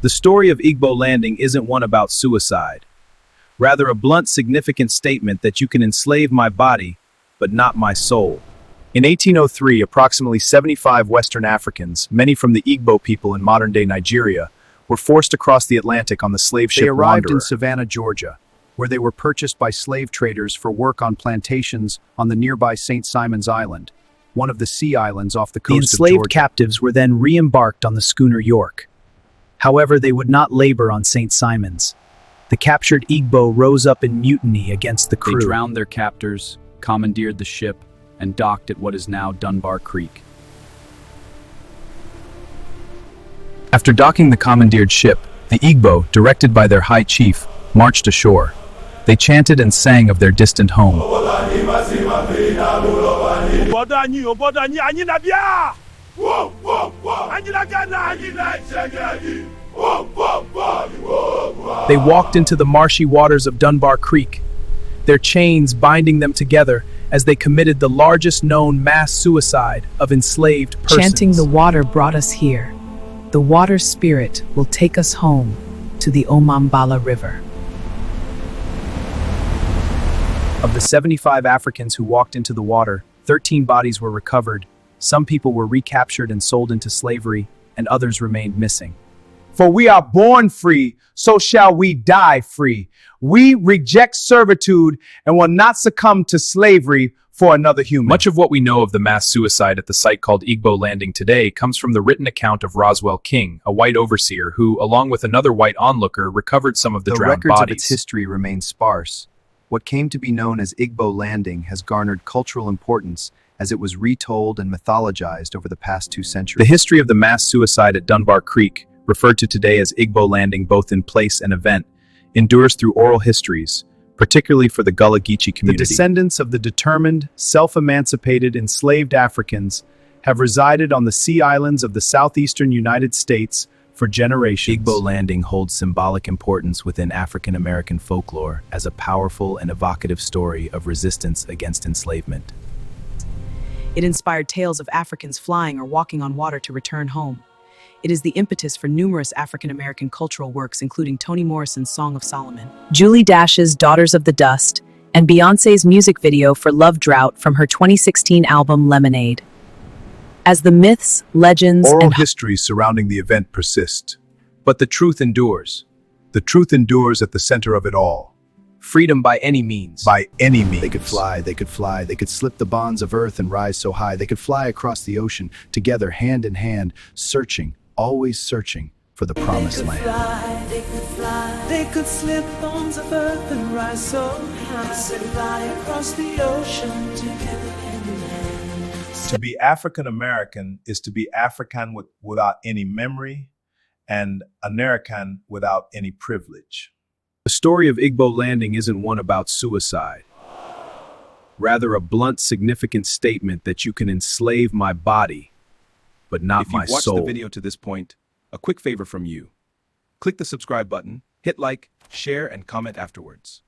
The story of Igbo Landing isn't one about suicide. Rather a blunt, significant statement that you can enslave my body, but not my soul. In 1803, approximately 75 Western Africans, many from the Igbo people in modern-day Nigeria, were forced across the Atlantic on the slave ship Wanderer. They arrived in Savannah, Georgia, where they were purchased by slave traders for work on plantations on the nearby St. Simon's Island, one of the sea islands off the coast of Georgia. The enslaved captives were then re-embarked on the schooner York. However, they would not labor on St. Simon's. The captured Igbo rose up in mutiny against the crew. They drowned their captors, commandeered the ship, and docked at what is now Dunbar Creek. After docking the commandeered ship, the Igbo, directed by their high chief, marched ashore. They chanted and sang of their distant home. They walked into the marshy waters of Dunbar Creek, their chains binding them together as they committed the largest known mass suicide of enslaved persons. Chanting, "The water brought us here. The water spirit will take us home to the Omambala River." Of the 75 Africans who walked into the water, 13 bodies were recovered. Some people were recaptured and sold into slavery, and others remained missing. For we are born free, so shall we die free. We reject servitude and will not succumb to slavery for another human. Much of what we know of the mass suicide at the site called Igbo Landing today comes from the written account of Roswell King, a white overseer who, along with another white onlooker, recovered some of the drowned records bodies. Of its history remain sparse. What came to be known as Igbo Landing has garnered cultural importance as it was retold and mythologized over the past 2 centuries. The history of the mass suicide at Dunbar Creek, referred to today as Igbo Landing both in place and event, endures through oral histories, particularly for the Gullah Geechee community. The descendants of the determined, self-emancipated enslaved Africans have resided on the sea islands of the southeastern United States for generations. Igbo Landing holds symbolic importance within African American folklore as a powerful and evocative story of resistance against enslavement. It inspired tales of Africans flying or walking on water to return home. It is the impetus for numerous African American cultural works, including Toni Morrison's Song of Solomon, Julie Dash's Daughters of the Dust, and Beyoncé's music video for Love Drought from her 2016 album Lemonade. As the myths, legends, Oral histories surrounding the event persist, but the truth endures. The truth endures at the center of it all. Freedom by any means. By any means. They could fly, they could fly, they could slip the bonds of earth and rise so high. They could fly across the ocean, together, hand in hand, searching, always searching for the promised land. They could fly, they could slip bonds of earth and rise so high. They could fly across the ocean, together, hand in hand. To be African American is to be African without any memory and American without any privilege. The story of Igbo Landing isn't one about suicide. Rather a blunt, significant statement that you can enslave my body, but not my soul. If you've watched the video to this point, a quick favor from you. Click the subscribe button, hit like, share, and comment afterwards.